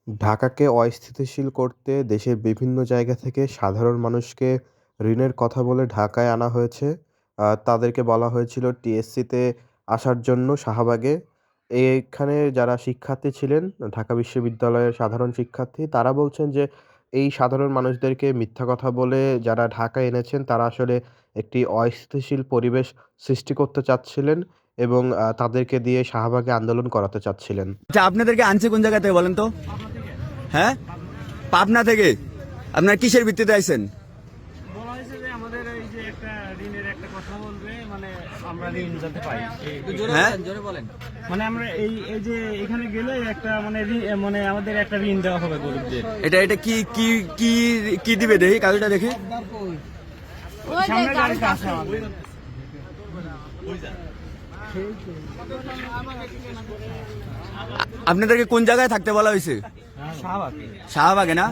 ঢাকাকে অস্থিতিশীল করতে দেশের বিভিন্ন জায়গা থেকে সাধারণ মানুষকে ঋণের কথা বলে ঢাকায় আনা হয়েছে। তাদেরকে বলা হয়েছিল টিএসসিতে আসার জন্য শাহবাগে। এখানে যারা শিক্ষার্থী ছিলেন, ঢাকা বিশ্ববিদ্যালয়ের সাধারণ শিক্ষার্থী, তারা বলছেন যে এই সাধারণ মানুষদেরকে মিথ্যা কথা বলে যারা ঢাকায় এনেছেন, তারা আসলে একটি অস্থিতিশীল পরিবেশ সৃষ্টি করতে চাচ্ছিলেন এবং তাদেরকে দিয়ে শাহবাগে আন্দোলন করাতে চাচ্ছিলেন। আচ্ছা, আপনাদেরকে আনছে কোন জায়গা থেকে বলেন তো? হ্যাঁ, পাবনা থেকে। আপনারা কিসের ভিত্তিতে আইছেন? বলা হয়েছে যে আমাদের এই যে একটা ঋণের একটা কথা বলবে, মানে আমরা ঋণ যাতে পাই। হ্যাঁ, মানে আমরা এই এই যে এখানে গেলে একটা মানে আমাদের একটা ঋণ দেওয়া হবে গরিবদের। এটা কি কি কি কি দিবে দেখি, কাগজটা দেখি। সামনে গাড়িতে আছে আমাদের। আপনাদেরকে কোন জায়গায় থাকতে বলা হয়েছে? শাহবাগ। শাহবাগে না?